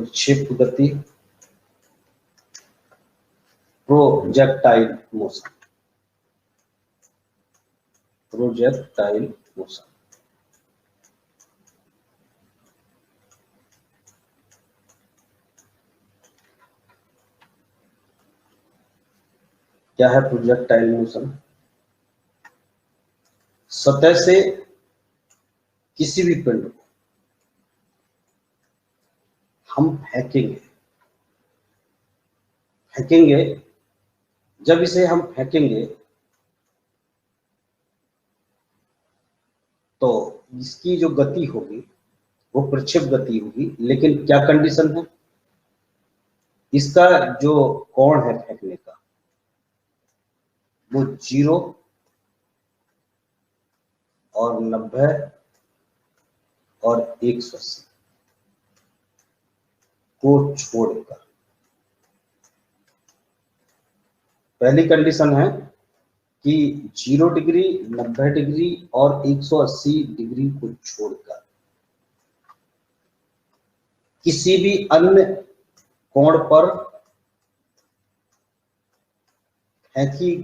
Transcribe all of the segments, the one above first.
प्रक्षेप गति, projectile motion, projectile motion. क्या है प्रोजेक्टाइल मोशन? सतह से किसी भी पिंड को हम फेंकेंगे। जब इसे हम फेंकेंगे तो इसकी जो गति होगी वो प्रक्षेप गति होगी, लेकिन क्या कंडीशन है? इसका जो कोण है फेंकने का वो 0 और 90 और 180 को छोड़कर। पहली कंडीशन है कि 0 डिग्री, 90 डिग्री और 180 डिग्री को छोड़कर किसी भी अन्य कोण पर फेंकी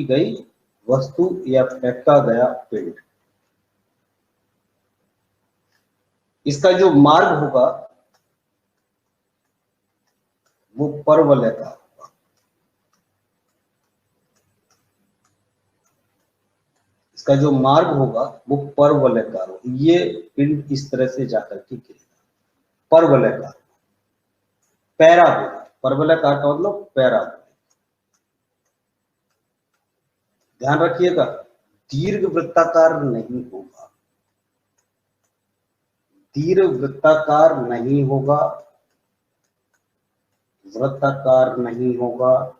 गई वस्तु या फेंका गया पिंड, इसका जो मार्ग होगा वो परवलयाकार होगा। इसका जो मार्ग होगा वो परवलयाकार होगा। ये पिंड इस तरह से जाकर के गिरेगा, परवलयाकार, पैराबोलिक। परवलयाकार का मतलब पैराबोलिक। ध्यान रखिएगा, दीर्घ वृत्ताकार नहीं होगा, दीर्घ वृत्ताकार नहीं होगा, वृत्ताकार नहीं होगा,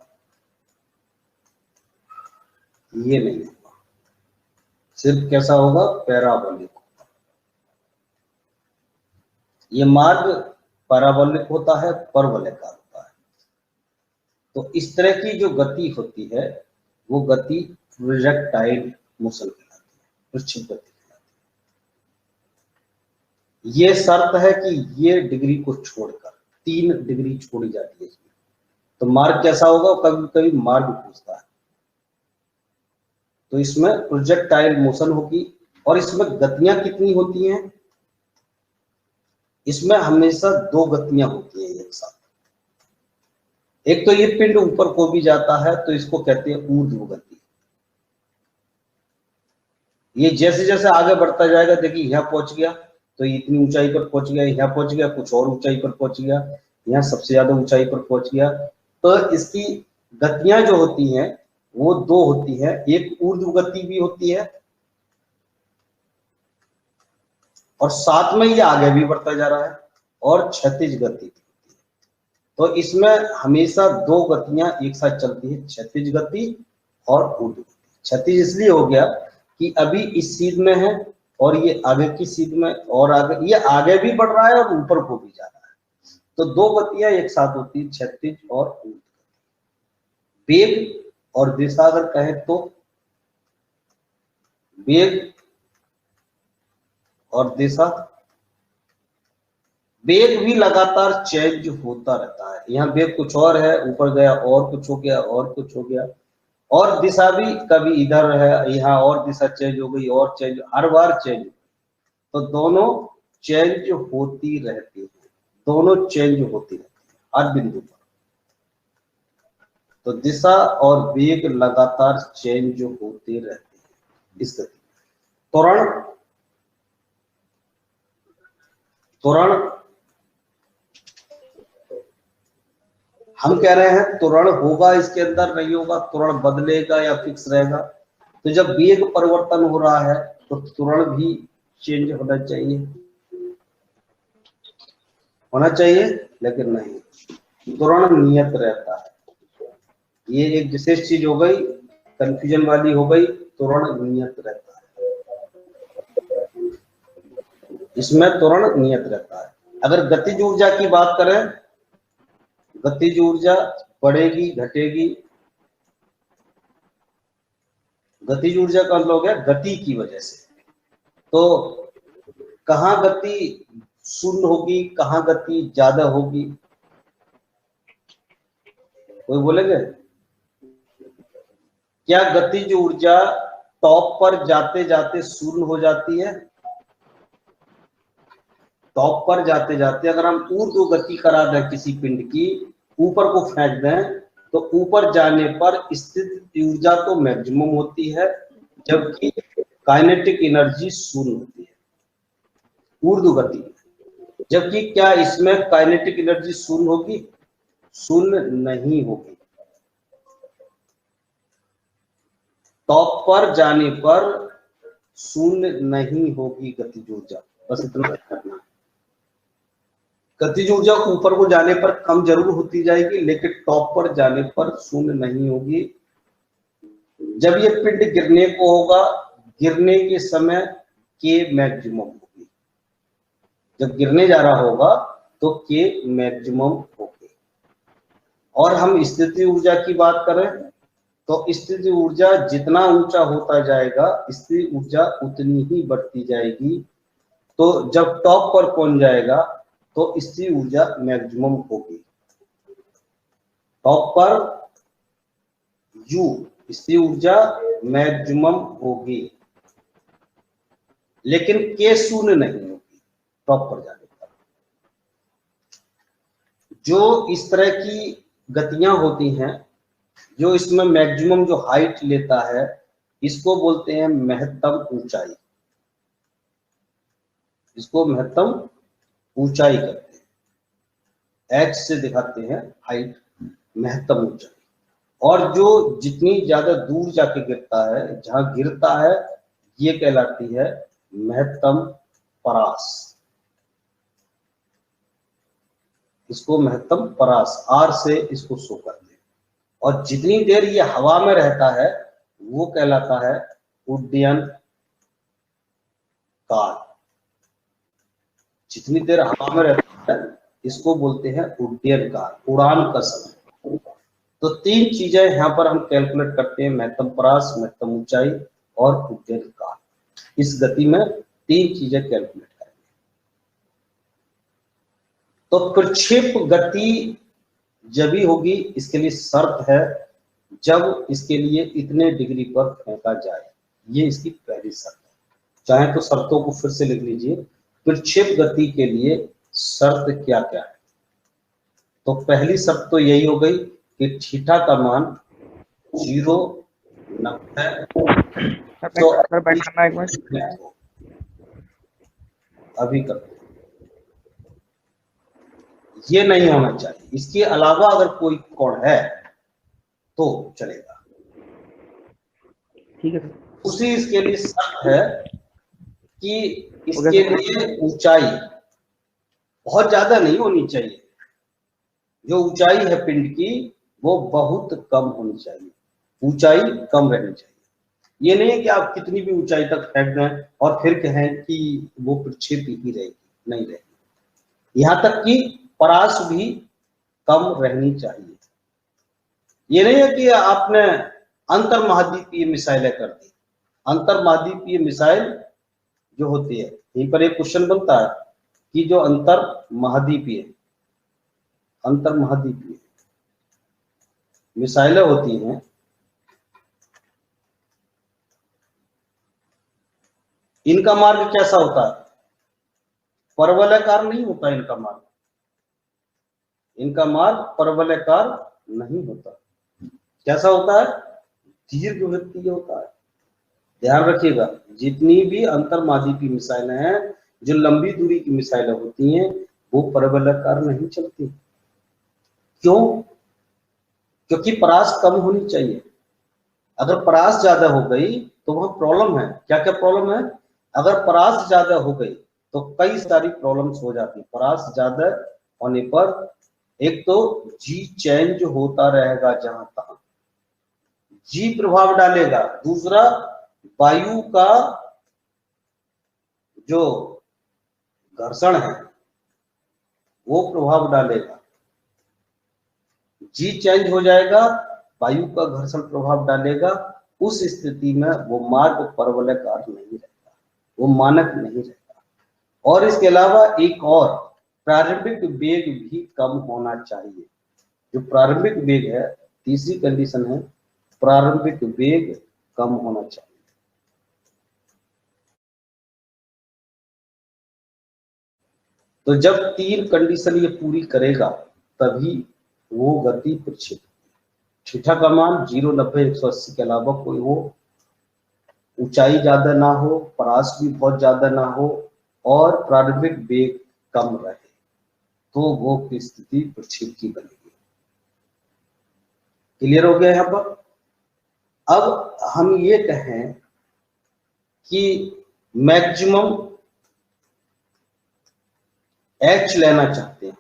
ये नहीं होगा। सिर्फ कैसा होगा? पैराबोलिक होगा। ये मार्ग पैराबोलिक होता है, परवलयाकार होता है। तो इस तरह की जो गति होती है वो गति प्रोजेक्टाइल मोशन कहलाती है, प्रक्षेप गति कहलाती है। ये शर्त है कि ये डिग्री को छोड़कर 3 डिग्री छोड़ी जाती है इसमें। तो मार्ग कैसा होगा? कभी कभी मार्ग पूछता है, तो इसमें प्रोजेक्टाइल मोशन होगी। और इसमें गतियां कितनी होती हैं? इसमें हमेशा 2 गतियां होती हैं एक साथ। एक तो ये पिंड ऊपर को भी जाता है तो इसको कहते हैं ऊर्ध्व गति। ये जैसे जैसे आगे बढ़ता जाएगा, देखिए यहाँ पहुंच गया तो इतनी ऊंचाई पर पहुंच गया, यहाँ पहुंच गया कुछ और ऊंचाई पर पहुंच गया, यहाँ सबसे ज्यादा ऊंचाई पर पहुंच गया। तो इसकी गतियां जो होती हैं वो 2 होती है। एक ऊर्ध्व गति भी होती है और साथ में ये आगे भी बढ़ता जा रहा है, और क्षैतिज गति होती है। तो इसमें हमेशा 2 गतियां एक साथ चलती है, क्षैतिज गति और ऊर्ध्व गति। क्षैतिज इसलिए हो गया कि अभी इस सीध में है और ये आगे की सीध में, और आगे ये आगे भी बढ़ रहा है और ऊपर को भी जा रहा है। तो 2 गतियां एक साथ होती है, क्षैतिज और ऊर्ध्व गति। वेग और दिशा अगर कहें तो वेग और दिशा, वेग भी लगातार चेंज होता रहता है। यहाँ वेग कुछ और है, ऊपर गया और कुछ हो गया और कुछ हो गया। और दिशा भी कभी इधर है, यहाँ और दिशा चेंज हो गई और चेंज, हर बार चेंज। तो दोनों चेंज होती रहती है, दोनों चेंज होती रहती है हर बिंदु पर। तो दिशा और वेग लगातार चेंज होते रहते हैं इस गति। त्वरण हम कह रहे हैं त्वरण होगा इसके अंदर, नहीं होगा, त्वरण बदलेगा या फिक्स रहेगा। तो जब वेग परिवर्तन हो रहा है तो त्वरण भी चेंज होना चाहिए, लेकिन नहीं, त्वरण नियत रहता है। ये एक विशेष चीज हो गई, कंफ्यूजन वाली हो गई। त्वरण नियत रहता है, इसमें त्वरण नियत रहता है। अगर गतिज ऊर्जा की बात करें, गतिज ऊर्जा बढ़ेगी घटेगी। गतिज ऊर्जा का मतलब हो गया गति की वजह से। तो कहाँ गति शून्य होगी, कहाँ गति ज्यादा होगी, कोई बोलेंगे? क्या गतिज ऊर्जा टॉप पर जाते जाते शून्य हो जाती है? टॉप पर जाते जाते अगर हम ऊर्ध्व गति करा दें किसी पिंड की, ऊपर को फेंक दें, तो ऊपर जाने पर स्थित ऊर्जा तो मैक्सिमम होती है, जबकि काइनेटिक एनर्जी शून्य होती है ऊर्ध्व गति। जबकि क्या इसमें काइनेटिक एनर्जी शून्य होगी? शून्य नहीं होगी। टॉप पर जाने पर शून्य नहीं होगी गतिज ऊर्जा, बस इतना करना। गतिज ऊर्जा ऊपर को जाने पर कम जरूर होती जाएगी, लेकिन टॉप पर जाने पर शून्य नहीं होगी। जब ये पिंड गिरने को होगा, गिरने के समय के मैक्सिमम होगी। जब गिरने जा रहा होगा तो के मैक्सिमम होगी। और हम स्थिति ऊर्जा की बात करें तो स्थिति ऊर्जा जितना ऊंचा होता जाएगा, स्थिति ऊर्जा उतनी ही बढ़ती जाएगी। तो जब टॉप पर पहुंच जाएगा तो स्थिति ऊर्जा मैक्सिमम होगी। टॉप पर यू स्थिति ऊर्जा मैक्सिमम होगी, लेकिन के शून्य नहीं होगी टॉप पर जाने पर। जो इस तरह की गतियां होती हैं, जो इसमें मैक्सिमम जो हाइट लेता है, इसको बोलते हैं महत्तम ऊंचाई। इसको महत्तम ऊंचाई करते हैं, एच से दिखाते हैं हाइट, महत्तम ऊंचाई। और जो जितनी ज्यादा दूर जाके गिरता है, जहां गिरता है, ये कहलाती है महत्तम परास। इसको महत्तम परास आर से इसको शो करते हैं। और जितनी देर ये हवा में रहता है वो कहलाता है उड्डयन काल। जितनी देर हवा में रहता है इसको बोलते हैं उड्डयन काल, उड़ान का समय। तो तीन चीजें यहाँ पर हम कैलकुलेट करते हैं, महत्तम परास, महत्तम ऊंचाई और उड्डयन काल। इस गति में तीन चीजें कैलकुलेट करेंगे। तो प्रक्षेप गति जब भी होगी, इसके लिए शर्त है जब इसके लिए इतने डिग्री पर फेंका जाए। ये इसकी पहली शर्त है। चाहे तो शर्तों को फिर से लिख लीजिए। प्रक्षेप गति के लिए शर्त क्या क्या है? तो पहली शर्त तो यही हो गई कि थीटा का मान 0 90 तो अभी करते ये नहीं होना चाहिए। इसके अलावा अगर कोई कोण है तो चलेगा, ठीक है। उसी इसके लिए शर्त है कि इसके लिए ऊंचाई बहुत ज्यादा नहीं होनी चाहिए। जो ऊंचाई है पिंड की वो बहुत कम होनी चाहिए, ऊंचाई कम रहनी चाहिए। ये नहीं है कि आप कितनी भी ऊंचाई तक फेंक दें और फिर कहें कि वो प्रक्षेप ही रहेगी, नहीं रहेगी। यहां तक कि परास भी कम रहनी चाहिए। ये नहीं है कि आपने अंतर महाद्वीपीय मिसाइलें कर दी। अंतर महाद्वीपीय मिसाइल जो होती है, यहीं पर एक क्वेश्चन बनता है कि जो अंतर महाद्वीपीय मिसाइलें होती हैं, इनका मार्ग कैसा होता है? परवलयाकार नहीं होता इनका मार्ग। इनका मार्ग परवलयाकार नहीं होता। कैसा होता है? दीर्घवृत्तीय होता है। ध्यान रखिएगा, जितनी भी अंतर महाद्वीपीय मिसाइलें हैं, जो लंबी दूरी की मिसाइलें होती हैं, वो परवलयाकार नहीं चलती। क्यों? क्योंकि परास कम होनी चाहिए। अगर परास ज्यादा हो गई तो वह प्रॉब्लम है। क्या क्या प्रॉब्लम है? अगर परास ज्यादा हो गई तो कई सारी प्रॉब्लम्स हो जाती है। परास ज्यादा होने पर एक तो जी चेंज होता रहेगा, जहां तक जी प्रभाव डालेगा। दूसरा, वायु का जो घर्षण है वो प्रभाव डालेगा। जी चेंज हो जाएगा, वायु का घर्षण प्रभाव डालेगा। उस स्थिति में वो मार्ग परवलयाकार नहीं रहता, वो मानक नहीं रहता। और इसके अलावा एक और प्रारंभिक वेग भी कम होना चाहिए। जो प्रारंभिक वेग है, तीसरी कंडीशन है प्रारंभिक वेग कम होना चाहिए। तो जब 3 कंडीशन ये पूरी करेगा तभी वो गति प्रक्षेपित। थीटा का मान 0, 90, 180 के अलावा कोई हो, ऊंचाई ज्यादा ना हो, परास भी बहुत ज्यादा ना हो और प्रारंभिक वेग कम रहे, तो वो की स्थिति प्रक्षेप की बनेगी। क्लियर हो गया यहाँ पर? अब हम ये कहें कि मैक्सिमम h लेना चाहते हैं,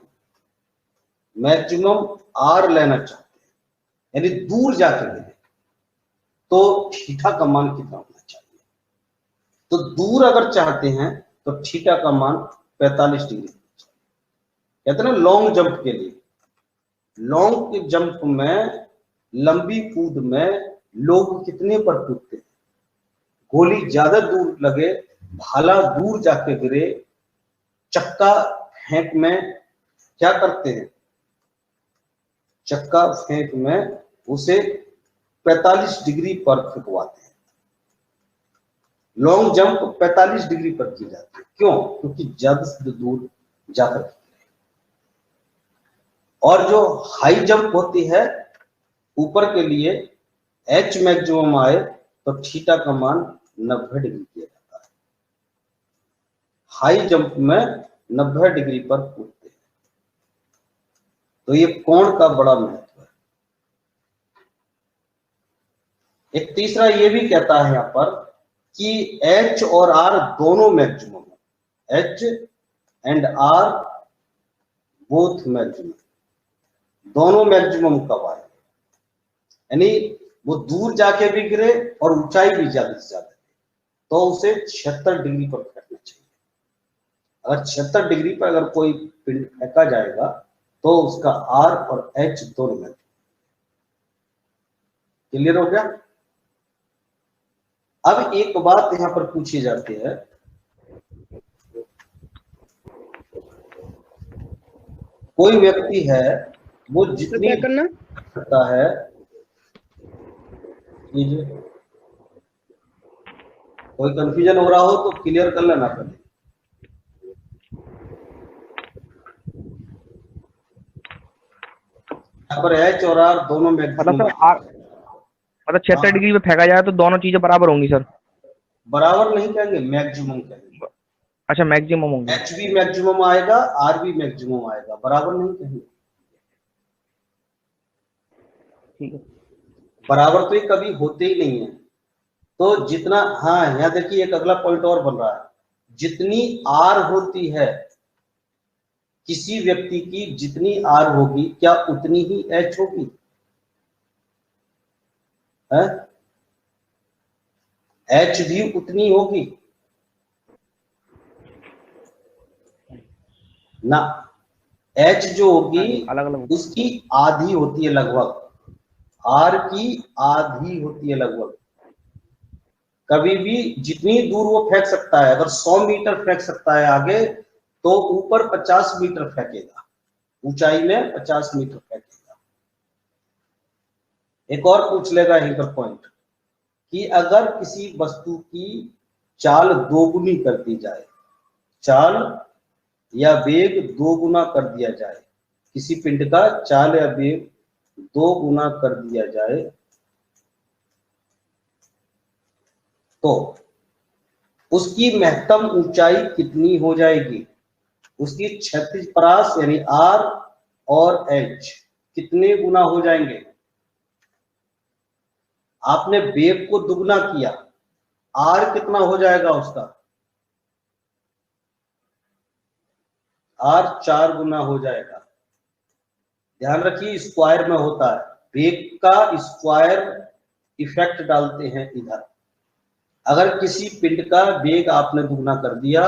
मैक्सिमम r लेना चाहते हैं, यानी दूर जाके गिरे, तो थीटा का मान कितना होना चाहिए? तो दूर अगर चाहते हैं तो थीटा का मान 45 डिग्री होना चाहिए। कहते हैं ना लॉन्ग जंप के लिए, लॉन्ग जंप में, लंबी कूद में लोग कितने पर कूदते हैं? गोली ज्यादा दूर लगे, भाला दूर जाके गिरे, चक्का फेंक में क्या करते हैं? चक्का फेंक में उसे 45 डिग्री पर फेंकवाते हैं। लॉन्ग जंप 45 डिग्री पर की जाती है। क्यों? क्योंकि ज्यादा से दूर जाकर। और जो हाई जंप होती है ऊपर के लिए, एच मैक्सिमम आए तो थीटा का मान 90 डिग्री किया जाता है। हाई जंप में 90 डिग्री पर कूदते हैं। तो ये कोण का बड़ा महत्व है। एक तीसरा ये भी कहता है यहां पर कि H और R दोनों मैक्सिमम है। H and R both maximum, दोनों मैक्सिमम कब आए? यानी वो दूर जाके भी गिरे और ऊंचाई भी ज्यादा से ज्यादा, तो उसे 76 डिग्री पर फेंकना चाहिए। अगर 76 डिग्री पर अगर कोई पिंड फेंका जाएगा तो उसका R और H दोनों मैक्सिमम। क्लियर हो गया? अब एक बात यहां पर पूछी जाती है, कोई व्यक्ति है वो जितनी करता है, कोई कंफ्यूजन हो रहा हो तो क्लियर कर लेना पहले। यहाँ पर H और R दोनों मैक्सिमम। मतलब 76 डिग्री पे फेंका जाए तो दोनों चीजें बराबर होंगी सर? बराबर नहीं कहेंगे, मैक्सिमम कहेंगे। अच्छा, मैक्सिमम होंगे। H भी मैक्सिमम आएगा, R भी मैक्सिमम आएगा, बराबर नहीं कहेंगे। ठीक है। बराबर तो ये कभी होते ही नहीं है। तो जितना, हाँ यहाँ देखिए एक अगला पॉइंट और बन रहा है, जितनी R होती है किसी व्यक्ति की, जितनी R होगी क्या उतनी ही H होगी? है? H भी उतनी होगी ना। H जो होगी अलग अलग, उसकी आधी होती है लगभग, R की आधी होती है लगभग। कभी भी जितनी दूर वो फेंक सकता है, अगर 100 मीटर फेंक सकता है आगे, तो ऊपर 50 मीटर फेंकेगा, ऊंचाई में 50 मीटर फेंकेगा। एक और पूछ लेगा यहीं पर पॉइंट कि अगर किसी वस्तु की चाल दोगुनी कर दी जाए, चाल या वेग 2 गुना कर दिया जाए, किसी पिंड का चाल या वेग 2 गुना कर दिया जाए, तो उसकी महत्तम ऊंचाई कितनी हो जाएगी? उसकी क्षैतिज परास यानी R और H कितने गुना हो जाएंगे? आपने वेग को दुगना किया, R कितना हो जाएगा उसका? R 4 गुना हो जाएगा। ध्यान रखिए स्क्वायर में होता है, वेग का स्क्वायर इफेक्ट डालते हैं इधर। अगर किसी पिंड का वेग आपने दुगना कर दिया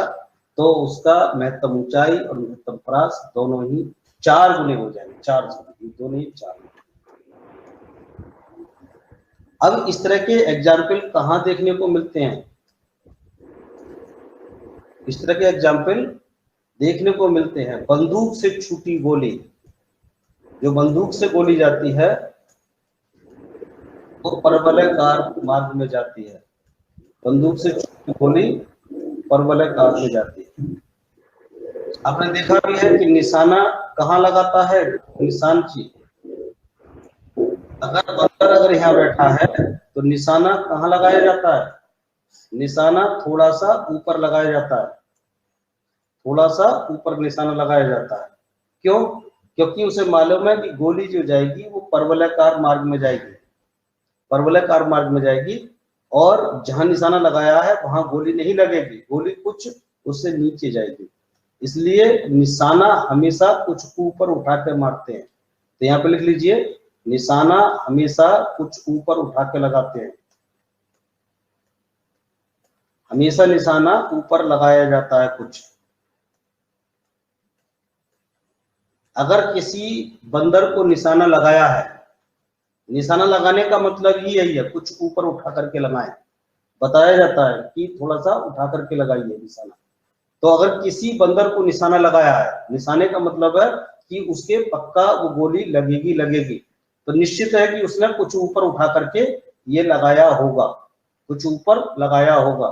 तो उसका महत्तम ऊंचाई और महत्तम परास दोनों ही 4 गुने हो जाएंगे, 4 दोनों ही 4। अब इस तरह के एग्जाम्पल कहां देखने को मिलते हैं? इस तरह के एग्जाम्पल देखने को मिलते हैं। बंदूक से छूटी गोली, जो बंदूक से गोली जाती है वो परवलयकार मार्ग में जाती है। बंदूक से छूटी गोली परवलयकार में जाती है। आपने देखा भी है कि निशाना कहाँ लगाता है, निशान की। अगर बंदर अगर यहाँ बैठा है तो निशाना कहाँ लगाया जाता है, निशाना थोड़ा सा ऊपर लगाया जाता है, थोड़ा सा ऊपर निशाना लगाया जाता है। क्यों? क्योंकि उसे मालूम है कि गोली जो जाएगी वो परवलयकार मार्ग में जाएगी, परवलयकार मार्ग में जाएगी, और जहां निशाना लगाया है वहां गोली नहीं लगेगी, गोली कुछ उससे नीचे जाएगी। इसलिए निशाना हमेशा कुछ ऊपर उठा के मारते हैं। तो यहाँ पे लिख लीजिए, निशाना हमेशा कुछ ऊपर उठा के लगाते हैं, हमेशा निशाना ऊपर लगाया जाता है कुछ। अगर किसी बंदर को निशाना लगाया है, निशाना लगाने का मतलब ही यही है, कुछ ऊपर उठा करके लगाएं। बताया जाता है कि थोड़ा सा उठा करके लगाइए निशाना। तो अगर किसी बंदर को निशाना लगाया है, निशाने का मतलब है कि उसके पक्का वो गोली लगेगी लगेगी, तो निश्चित है कि उसने कुछ ऊपर उठा करके ये लगाया होगा, कुछ ऊपर लगाया होगा,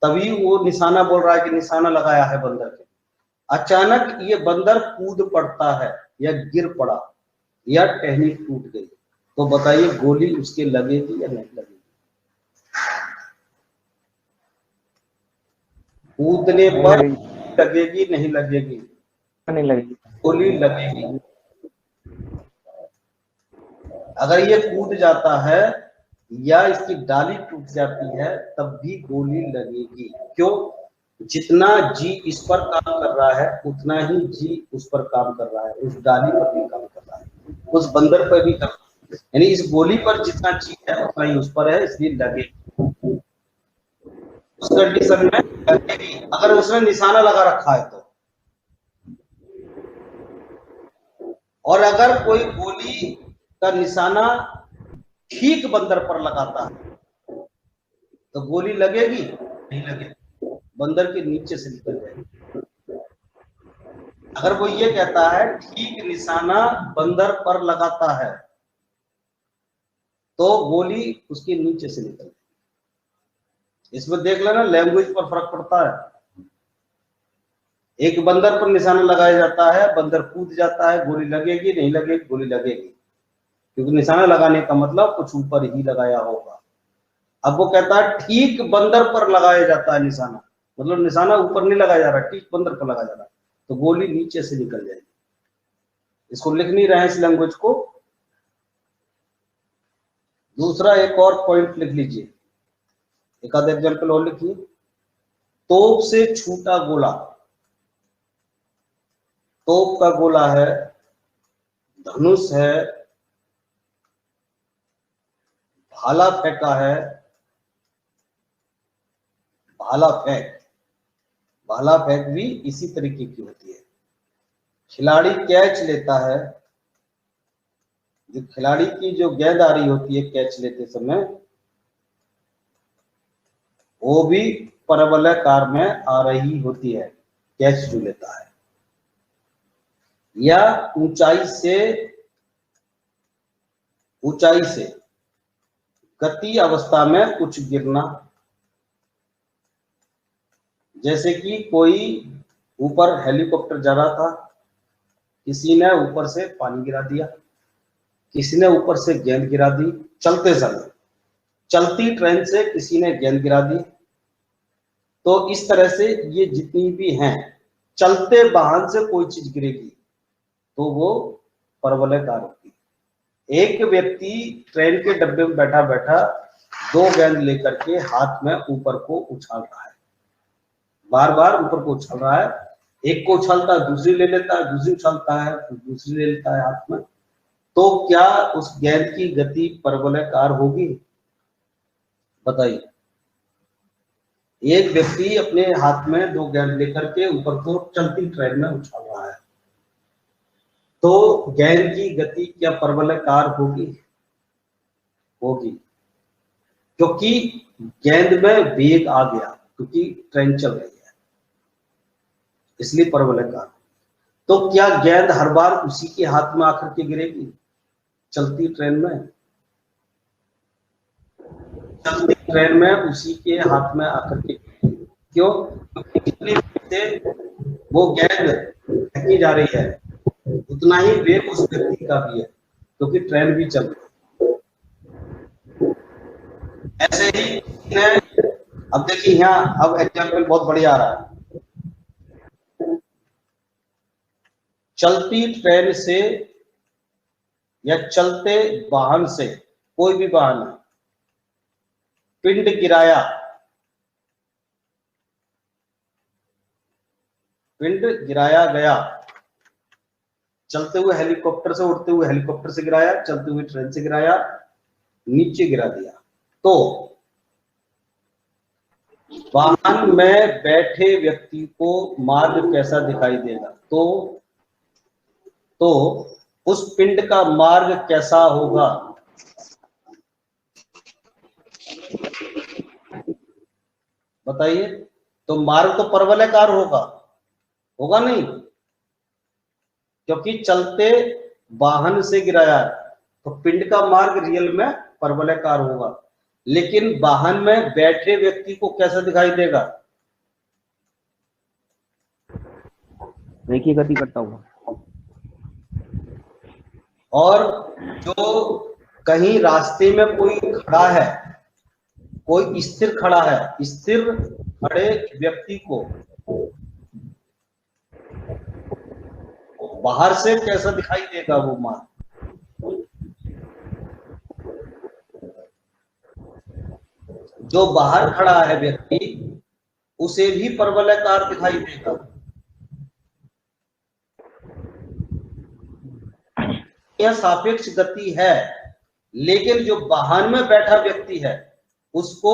तभी वो निशाना बोल रहा है कि निशाना लगाया है बंदर के। अचानक ये बंदर कूद पड़ता है या गिर पड़ा या टहनी टूट गई, तो बताइए गोली उसके लगेगी या नहीं लगेगी? कूदने पर लगेगी नहीं लगेगी? नहीं लगेगी, गोली लगेगी। अगर ये कूद जाता है या इसकी डाली टूट जाती है तब भी गोली लगेगी। क्यों? जितना जी इस पर काम कर रहा है उतना ही जी उस पर काम कर रहा है, उस डाली पर भी काम कर रहा है, उस बंदर पर भी कर रहा है। यानी इस गोली पर जितना जी है उतना ही उस पर है, इसलिए लगेगी। उस कंडीशन में लगेगी। अगर उसने निशाना लगा रखा है तो, और अगर कोई गोली का निशाना ठीक बंदर पर लगाता है तो गोली लगेगी नहीं लगेगी? बंदर के नीचे से निकल जाएगी। अगर वो ये कहता है ठीक निशाना बंदर पर लगाता है तो गोली उसके नीचे से निकल जाएगी। इसमें देख लेना लैंग्वेज पर फर्क पड़ता है। एक बंदर पर निशाना लगाया जाता है, बंदर कूद जाता है, गोली लगेगी नहीं लगेगी? गोली लगेगी, क्योंकि निशाना लगाने का मतलब कुछ ऊपर ही लगाया होगा। अब वो कहता है ठीक बंदर पर लगाया जाता है निशाना, मतलब निशाना ऊपर नहीं लगाया जा रहा, ठीक बंदर पर लगाया जा रहा, तो गोली नीचे से निकल जाएगी। इसको लिख नहीं रहे हैं इस लैंग्वेज को। दूसरा एक और पॉइंट लिख लीजिए, एक आधा एग्जाम्पल और लिखिए। तोप से छूटा गोला, तोप का गोला है, धनुष है, भाला फेंका है, भाला फेंक, भाला फेंक भी इसी तरीके की होती है। खिलाड़ी कैच लेता है, जो खिलाड़ी की जो गेंद आ रही होती है कैच लेते समय, वो भी परवलयकार में आ रही होती है, कैच जो लेता है। या ऊंचाई से गति अवस्था में कुछ गिरना, जैसे कि कोई ऊपर हेलीकॉप्टर जा रहा था, किसी ने ऊपर से पानी गिरा दिया, किसी ने ऊपर से गेंद गिरा दी, चलते समय चलती ट्रेन से किसी ने गेंद गिरा दी। तो इस तरह से ये जितनी भी हैं, चलते वाहन से कोई चीज गिरेगी तो वो परवलयकार होगी। एक व्यक्ति ट्रेन के डब्बे में बैठा बैठा दो गेंद लेकर के हाथ में ऊपर को उछाल रहा है, बार बार ऊपर को उछाल रहा है, एक को उछालता है दूसरी ले लेता है, दूसरी उछालता है फिर दूसरी ले लेता है हाथ में, तो क्या उस गेंद की गति परवलयकार होगी? बताइए। एक व्यक्ति अपने हाथ में दो गेंद लेकर के ऊपर को चलती ट्रेन में उछाल रहा है, तो गेंद की गति क्या परवलयकार होगी? होगी, क्योंकि गेंद में वेग आ गया, क्योंकि ट्रेन चल रही है, इसलिए परवलयकार। तो क्या गेंद हर बार उसी के हाथ में आकर के गिरेगी चलती ट्रेन में? चलती ट्रेन में उसी के हाथ में आकर के, क्यों? क्योंकि जितनी से वो गेंद फेंकी जा रही है उतना ही वेग उस व्यक्ति का भी है, क्योंकि ट्रेन भी चल रही है। ऐसे ही अब देखिए यहाँ, अब एग्जाम्पल बहुत बढ़िया आ रहा है। चलती ट्रेन से या चलते वाहन से, कोई भी वाहन है, पिंड गिराया, पिंड गिराया गया। चलते हुए हेलीकॉप्टर से, उड़ते हुए हेलीकॉप्टर से गिराया, चलते हुए ट्रेन से गिराया, नीचे गिरा दिया, तो वाहन में बैठे व्यक्ति को मार्ग कैसा दिखाई देगा? तो उस पिंड का मार्ग कैसा होगा? बताइए। तो मार्ग तो परवलयकार होगा, होगा नहीं? क्योंकि चलते वाहन से गिराया है, तो पिंड का मार्ग रियल में परवलयकार होगा। लेकिन वाहन में बैठे व्यक्ति को कैसा दिखाई देगा? रेखीय गति करता हुआ। और जो कहीं रास्ते में कोई खड़ा है, कोई स्थिर खड़ा है, स्थिर खड़े व्यक्ति को बाहर से कैसा दिखाई देगा वो मार्ग? जो बाहर खड़ा है व्यक्ति, उसे भी परवलयकार दिखाई देगा। यह सापेक्ष गति है, लेकिन जो वाहन में बैठा व्यक्ति है उसको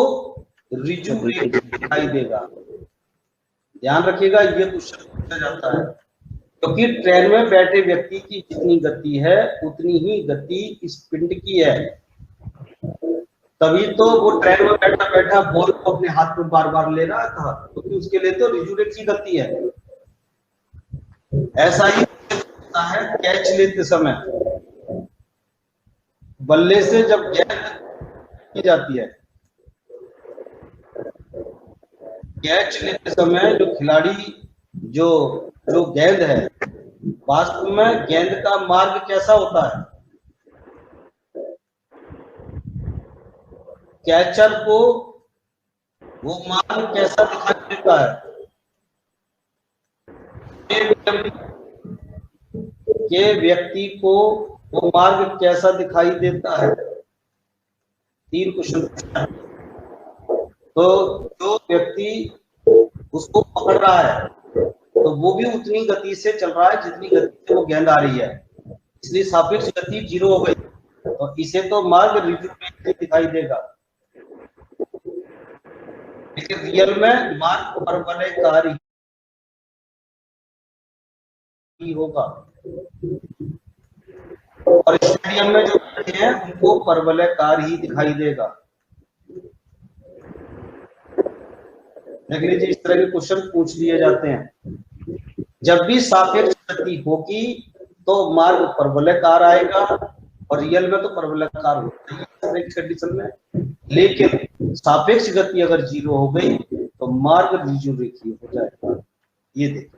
ऋजु रेखीय दिखाई देगा। ध्यान रखिएगा, ये क्वेश्चन पूछा जाता है, क्योंकि ट्रेन में बैठे व्यक्ति की जितनी गति है उतनी ही गति इस पिंड की है। तभी तो वो ट्रेन में बैठा बैठा बॉल को अपने हाथ में बार बार ले रहा था, क्योंकि उसके लिए तो ऋजु रेखीय गति है। ऐसा ही होता है कैच लेते समय, बल्ले से जब गेंद की जाती है, कैच लेते समय जो खिलाड़ी जो गेंद है, वास्तव में गेंद का मार्ग कैसा होता है? कैचर को वो मार्ग कैसा दिखाई देता है? के व्यक्ति को वो मार्ग कैसा दिखाई देता है? 3 क्वेश्चन। तो जो व्यक्ति उसको पकड़ रहा है तो वो भी उतनी गति से चल रहा है जितनी गति से वो गेंद आ रही है, इसलिए सापेक्ष गति 0 हो गई, तो इसे तो मार्ग ऋजु रेखीय दिखाई देगा। लेकिन रियल में मार्ग परवलयकार ही होगा, और स्टेडियम में जो बैठे हैं उनको परवलयकार ही दिखाई देगा। देख लीजिए, इस तरह के क्वेश्चन पूछ लिए जाते हैं। जब भी सापेक्ष गति होगी तो मार्ग परवलयकार आएगा, और रियल में तो परवलयकार होता है कंडीशन में। लेकिन सापेक्ष गति अगर 0 हो गई तो मार्ग ऋजु रेखीय हो जाएगा। ये देखिए,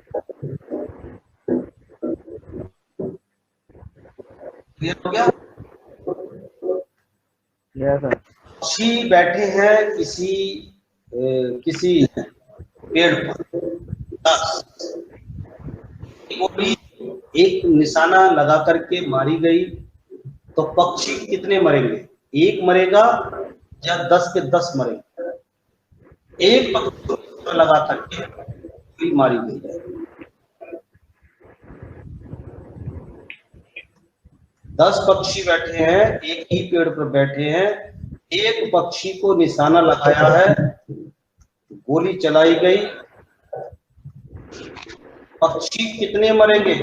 क्लियर हो गया? पक्षी बैठे हैं किसी पेड़ पर, गोली एक निशाना लगा करके मारी गई, तो पक्षी कितने मरेंगे? 1 मरेगा या 10 के 10 मरेंगे? एक पक्षी को लगा करके गोली मारी गई है, 10 पक्षी बैठे हैं, एक ही पेड़ पर बैठे हैं, एक पक्षी को निशाना लगाया है, गोली चलाई गई, पक्षी कितने मरेंगे?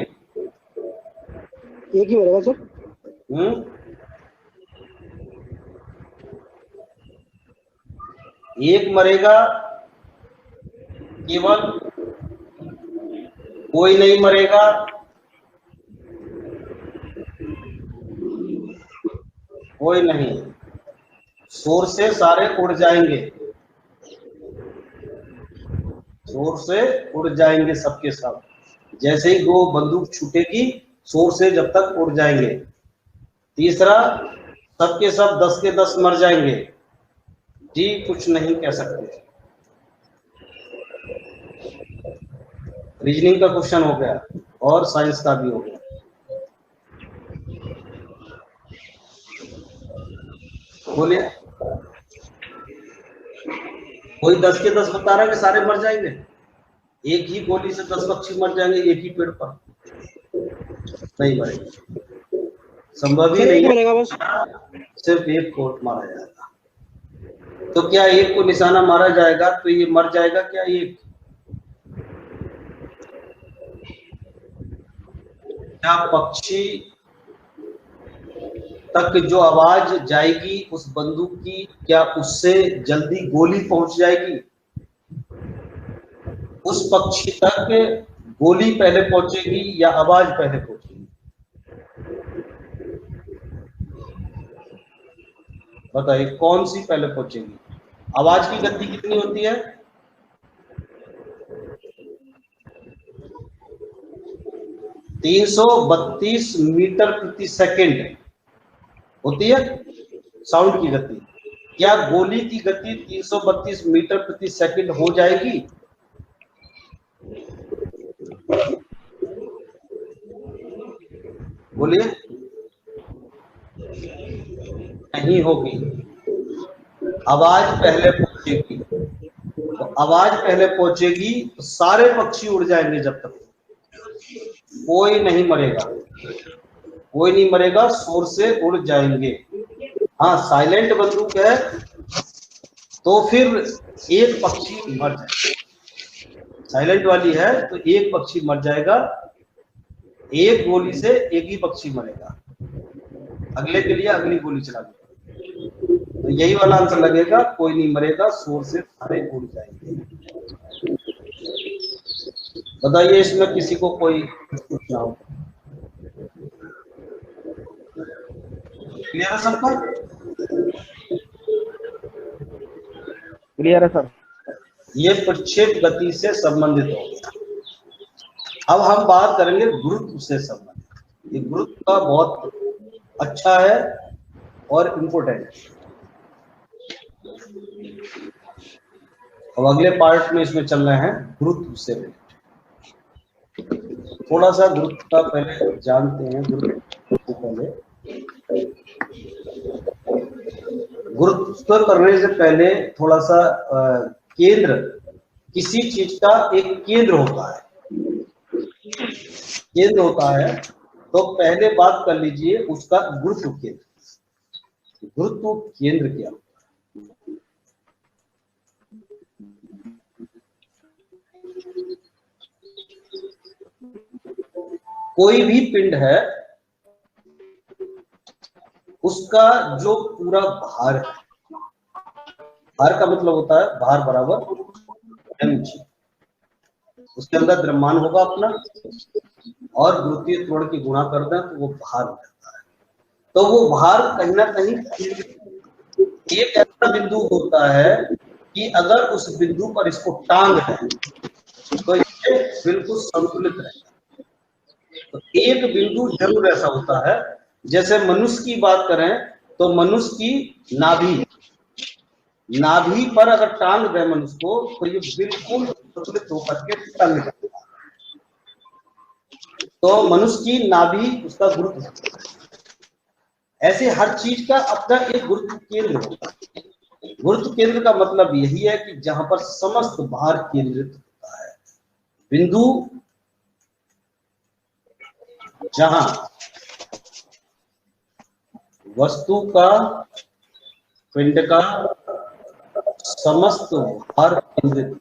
एक ही मरेगा सर। एक मरेगा केवल कोई नहीं मरेगा, कोई नहीं, शोर से सारे उड़ जाएंगे, शोर से उड़ जाएंगे सबके सब। जैसे ही वो बंदूक छूटेगी शोर से जब तक उड़ जाएंगे। तीसरा, सबके सब 10 के 10 मर जाएंगे। जी कुछ नहीं कह सकते। रीजनिंग का क्वेश्चन हो गया और साइंस का भी हो गया। बोलिए, कोई 10 के 10 बता रहा है कि सारे मर जाएंगे? एक ही गोली से 10 पक्षी मर जाएंगे एक ही पेड़ पर? नहीं मरेगा, संभव ही नहीं मरेगा, बस सिर्फ एक को मारा जाएगा। तो क्या एक को निशाना मारा जाएगा तो ये मर जाएगा क्या? एक क्या पक्षी तक जो आवाज जाएगी उस बंदूक की, क्या उससे जल्दी गोली पहुंच जाएगी? उस पक्षी तक गोली पहले पहुंचेगी या आवाज पहले पहुंचेगी? बताइए कौन सी पहले पहुंचेगी? आवाज की गति कितनी होती है? 332 मीटर प्रति सेकंड होती है साउंड की गति। क्या गोली की गति 332 मीटर प्रति सेकंड हो जाएगी? बोलिए, नहीं होगी। आवाज पहले पहुंचेगी, तो आवाज पहले पहुंचेगी तो सारे पक्षी उड़ जाएंगे जब तक, कोई नहीं मरेगा, कोई नहीं मरेगा, शोर से उड़ जाएंगे। हाँ, साइलेंट बंदूक है तो फिर एक पक्षी मर जाएगा। साइलेंट वाली है तो एक पक्षी मर जाएगा, एक गोली से एक ही पक्षी मरेगा, अगले के लिए अगली गोली चला देगा। तो यही वाला आंसर लगेगा, कोई नहीं मरेगा, शोर से सारे उड़ जाएंगे। बताइए इसमें किसी को कोई पूछना हो? क्लियर है सबका? क्लियर है सर। ये प्रक्षेप गति से संबंधित हो गया। अब हम बात करेंगे गुरुत्व से संबंधित। ये गुरुत्व का बहुत अच्छा है और इम्पोर्टेंट है। अब अगले पार्ट में इसमें चल रहे हैं गुरुत्व से रिलेटेड। थोड़ा सा गुरुत्व का पहले जानते हैं। गुरुत्व से पहले, गुरुत्व करने से पहले थोड़ा सा केंद्र, किसी चीज का एक केंद्र होता है, केंद्र होता है, तो पहले बात कर लीजिए उसका गुरुत्व केंद्र। गुरुत्व केंद्र क्या होता है? कोई भी पिंड है उसका जो पूरा भार है, भार का मतलब होता है भार बराबर mg, उसके अंदर द्रव्यमान होगा अपना और गुरुत्वीय त्वरण की गुणा कर दें तो वो भार हो जाता है। तो वो भार कहीं ना कहीं एक ऐसा बिंदु होता है कि अगर उस बिंदु पर इसको टांग दें तो ये बिल्कुल संतुलित रहेगा। तो एक बिंदु जरूर ऐसा होता है, जैसे मनुष्य की बात करें तो मनुष्य की नाभि पर अगर टांग दे मनुष्य को तो ये बिल्कुल संतुलित होकर के टंग जाता है। तो मनुष्य की नाभि उसका गुरुत्व है। ऐसे हर चीज का अपना एक गुरुत्व केंद्र होता है। गुरुत्व केंद्र का मतलब यही है कि जहां पर समस्त भार केंद्रित होता है। बिंदु जहां वस्तु का, पिंड का समस्त भार केंद्रित,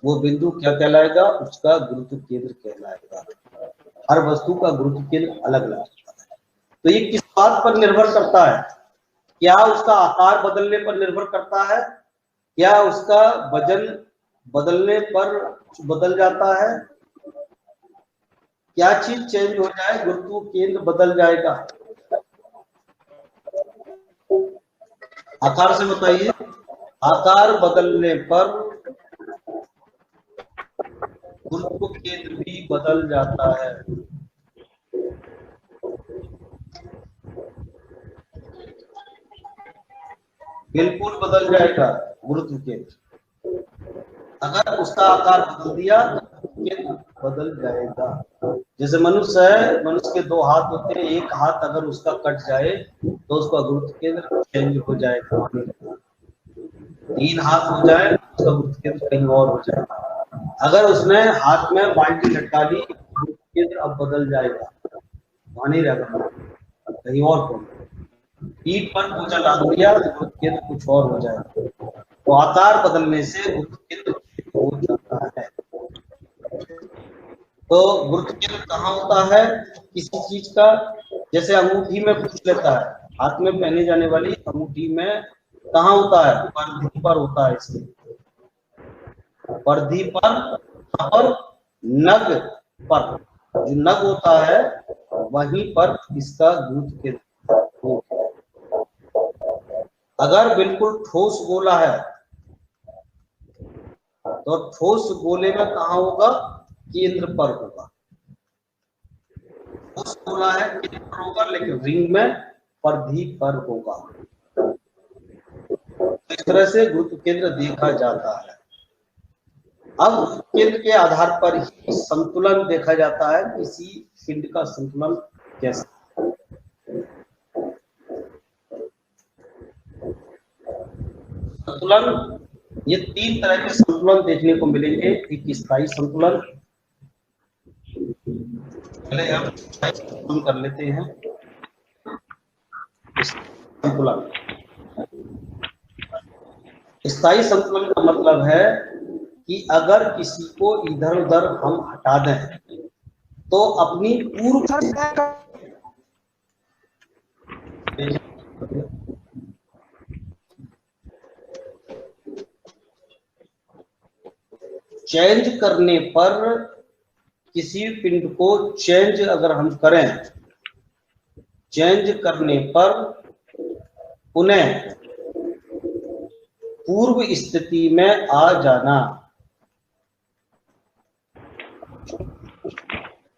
वो बिंदु क्या कहलाएगा? उसका गुरुत्व केंद्र कहलाएगा। हर वस्तु का गुरुत्व केंद्र अलग अलग होता है। तो ये किस बात पर निर्भर करता है? क्या उसका आकार बदलने पर निर्भर करता है? क्या उसका वजन बदलने पर बदल जाता है? क्या चीज चेंज हो जाए गुरुत्व केंद्र बदल जाएगा? आकार से बताइए। आकार बदलने पर गुरुत्व केंद्र भी बदल जाता है। बिल्कुल बदल जाएगा गुरुत्व केंद्र। अगर उसका आकार बदल दिया तो केंद्र बदल जाएगा। जैसे मनुष्य है, मनुष्य के दो हाथ होते हैं, एक हाथ अगर उसका कट जाए तो उसका गुरुत्व केंद्र चेंज हो जाएगा। 3 हाथ हो जाए उसका गुरुत्व केंद्र कहीं और हो जाएगा। अगर उसने हाथ में बाल्टी लटका ली, गुरुत्व केंद्र अब बदल जाएगा, वहां नहीं रहेगा, कहीं और हो। पीठ पर बोझा लाद दिया तो गुरुत्व केंद्र कुछ और हो जाएगा। तो आकार बदलने से गुरुत्व केंद्र हो जाता है। तो गुरुत्व केंद्र कहाँ होता है किसी चीज का? जैसे अंगूठी में पूछ लेता है, हाथ में पहनी जाने वाली अंगूठी में कहाँ होता है? परिधि पर होता है। इसके परिधि पर नग पर, जो नग होता है वहीं पर इसका गुरुत्व केंद्र होता है। अगर बिल्कुल ठोस गोला है तो ठोस गोले में कहाँ होगा? केंद्र पर होगा। ठोस गोला है केंद्र पर होगा, लेकिन रिंग में परिधि पर होगा। इस तरह से गुरुत्व केंद्र देखा जाता है। अब केंद्र के आधार पर ही संतुलन देखा जाता है, किसी पिंड का संतुलन कैसा। संतुलन, ये 3 तरह के संतुलन देखने को मिलेंगे। एक स्थायी संतुलन, पहले हम स्थायी संतुलन कर लेते हैं। संतुलन, स्थायी संतुलन का मतलब है कि अगर किसी को इधर उधर हम हटा दें तो अपनी पूर्व चेंज करने पर, किसी पिंड को चेंज अगर हम करें, चेंज करने पर पुनः पूर्व स्थिति में आ जाना,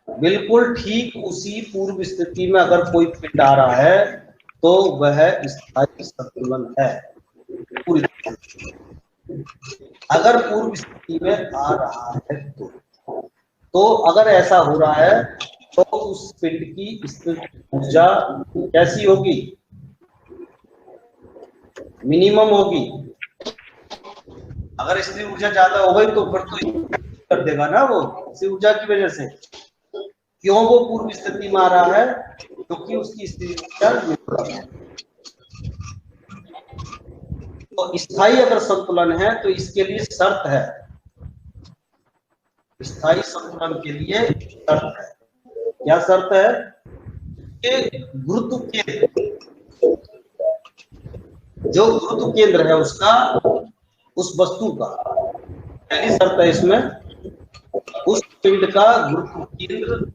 बिल्कुल ठीक उसी पूर्व स्थिति में अगर कोई पिंड आ रहा है तो वह स्थायी संतुलन है। अगर पूर्व स्थिति में आ रहा है तो अगर ऐसा हो रहा है तो उस पिंड की स्थिर ऊर्जा कैसी होगी? मिनिमम होगी। अगर स्थिर ऊर्जा ज्यादा हो गई तो फिर तो कर देगा ना वो, स्थिर ऊर्जा की वजह से। क्यों वो पूर्व स्थिति में आ रहा है? क्योंकि उसकी स्थिर ऊर्जा। तो स्थायी अगर संतुलन है तो इसके लिए शर्त है, स्थायी संतुलन के लिए शर्त है। क्या शर्त है? कि गुरुत्व केंद्र, जो गुरुत्व केंद्र है उसका, उस वस्तु का, पहली शर्त है इसमें, उस पिंड का गुरुत्व केंद्र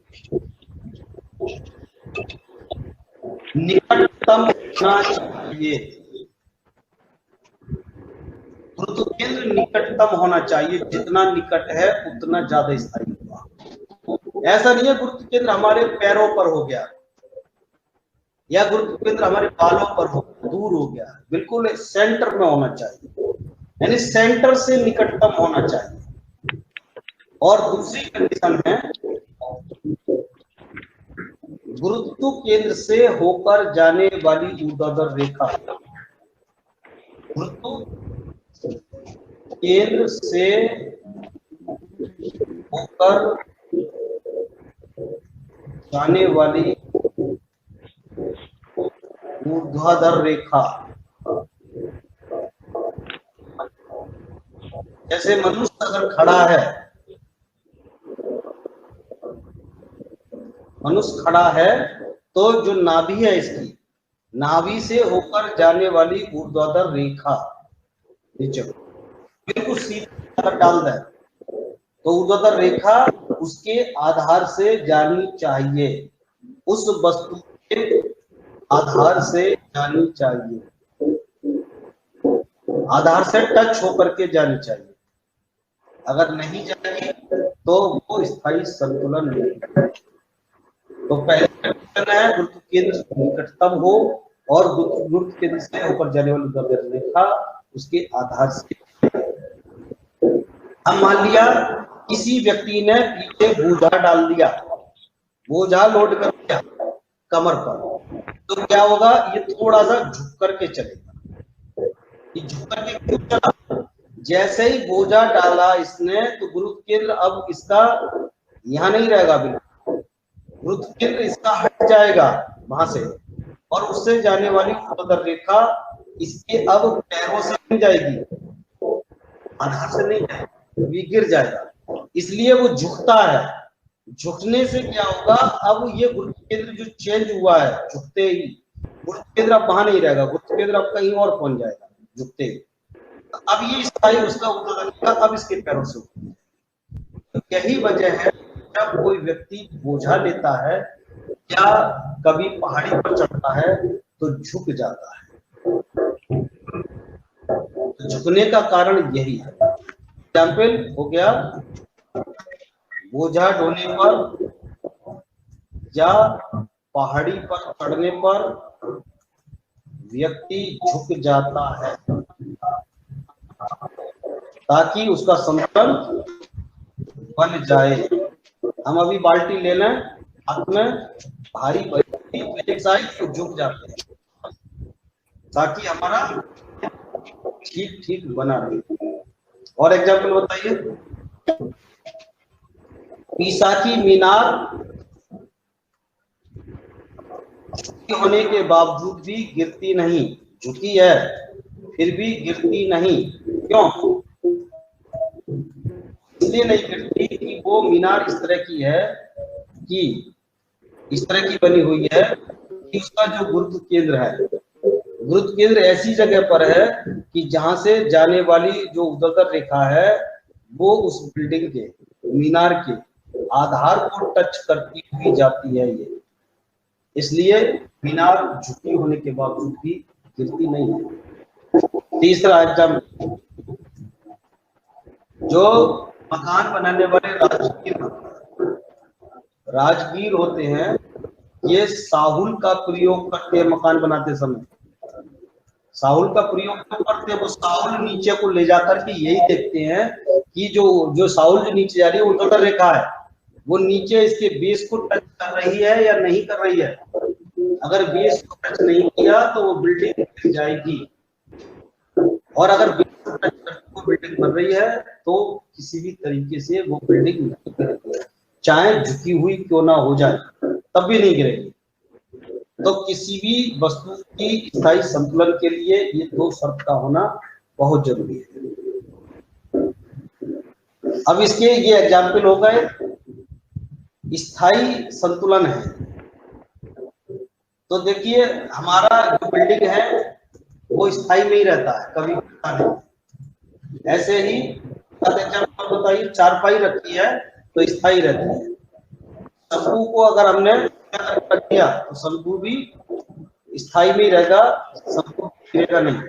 निकटतम होना चाहिए। गुरुत्व केंद्र निकटतम होना चाहिए, जितना निकट है उतना ज्यादा स्थायी होगा। ऐसा नहीं है गुरुत्व केंद्र हमारे पैरों पर हो गया या गुरुत्व केंद्र हमारे बालों पर हो, दूर हो गया। बिल्कुल सेंटर में होना चाहिए, यानी सेंटर से निकटतम होना चाहिए। और दूसरी कंडीशन है, गुरुत्व केंद्र से होकर जाने वाली ऊर्ध्वाधर रेखा, गुरुत्व केंद्र से होकर जाने वाली ऊर्ध्वाधर रेखा, जैसे मनुष्य अगर खड़ा है, मनुष्य खड़ा है तो जो नाभि है इसकी, नाभि से होकर जाने वाली ऊर्ध्वाधर रेखा नीचे बिल्कुल सीधा डाल दें तो ऊर्ध्वाधर रेखा उसके आधार से जानी चाहिए, उस वस्तु के आधार से जानी चाहिए, आधार से टच होकर के जानी चाहिए। अगर नहीं जाएगी तो वो स्थायी संतुलन नहीं है। तो पहले कंडीशन है गुरुत्व केंद्र निकटतम हो और गुरुत्व केंद्र से होकर जाने वाली ऊर्ध्वाधर रेखा उसके आधार से। हम मान लिया किसी व्यक्ति ने पीछे बोझा डाल दिया, बोझा लोड कर दिया कमर पर, तो क्या होगा, ये थोड़ा सा झुक करके चलेगा। ये झुक करके क्यों चला? जैसे ही बोझा डाला इसने तो गुरुत्व केंद्र अब इसका यहां नहीं रहेगा, बिल्कुल गुरुत्व केंद्र इसका हट जाएगा वहां से, और उससे जाने वाली ऊर्ध्वाधर रेखा इसके अब पैरों से नहीं जाएगी, आधार से नहीं जाएगी, ये गिर जाएगा। इसलिए वो झुकता है। झुकने से क्या होगा, अब ये गुरुत्व केंद्र जो चेंज हुआ है, झुकते ही गुरुत्व केंद्र अब वहां नहीं रहेगा, गुरुत्व केंद्र अब कहीं और पहुंच जाएगा झुकते ही। अब ये स्थायी उसका ऊर्ध्वाधर रेखा अब इसके पैरों से उठती है। यही वजह है जब कोई व्यक्ति बोझा लेता है या कभी पहाड़ी पर चढ़ता है तो झुक जाता है। तो झुकने का कारण यही है। एग्जाम्पल हो गया, बोझा ढोने पर या पहाड़ी पर चढ़ने पर व्यक्ति झुक जाता है ताकि उसका संतुलन बन जाए। हम अभी बाल्टी ले लें हाथ में, भारी एक साइड तो झुक जाते हैं ताकि हमारा ठीक ठीक बना रहे। और एग्जाम्पल बताइए, पीसा की मीनार होने के बावजूद भी गिरती नहीं, झुकी है फिर भी गिरती नहीं। क्यों? इसलिए नहीं गिरती कि वो मीनार इस तरह की है कि इस तरह की बनी हुई है कि उसका जो गुरुत्व केंद्र है, गुरुत्व केंद्र ऐसी जगह पर है कि जहां से जाने वाली जो ऊर्ध्वाधर रेखा है वो उस बिल्डिंग के मीनार के आधार को टच करती हुई जाती है ये, इसलिए मीनार झुकी होने के बावजूद भी गिरती नहीं है। तीसरा एग्जाम्पल, जो मकान बनाने वाले राजगीर होते हैं, ये साहुल का प्रयोग करते हैं मकान बनाते समय। साहुल का प्रयोग क्यों करते हैं? वो साहुल नीचे को ले जाकर के यही देखते हैं कि जो साहुल जो नीचे जा रही है ऊर्ध्वाधर रेखा है वो नीचे इसके बेस को टच कर रही है या नहीं कर रही है। अगर बेस को टच नहीं किया तो वो बिल्डिंग गिर जाएगी, और अगर बेस को टच करके वो बिल्डिंग बन रही है तो किसी भी तरीके से वो बिल्डिंग नहीं गिरेगी, चाहे झुकी हुई क्यों ना हो जाए तब भी नहीं गिरेगी। तो किसी भी वस्तु की स्थायी संतुलन के लिए ये दो शर्त का होना बहुत जरूरी है। अब इसके ये एग्जाम्पल हो गए, स्थायी संतुलन है। तो देखिए हमारा जो बिल्डिंग है वो स्थायी नहीं रहता है, कभी नहीं। ऐसे ही एग्जाम्पल बताइए, चारपाई रखी है तो स्थायी रहती है। शंकु को अगर हमने रख दिया तो शंकु भी स्थायी नहीं रहेगा, शंकु गिरेगा नहीं।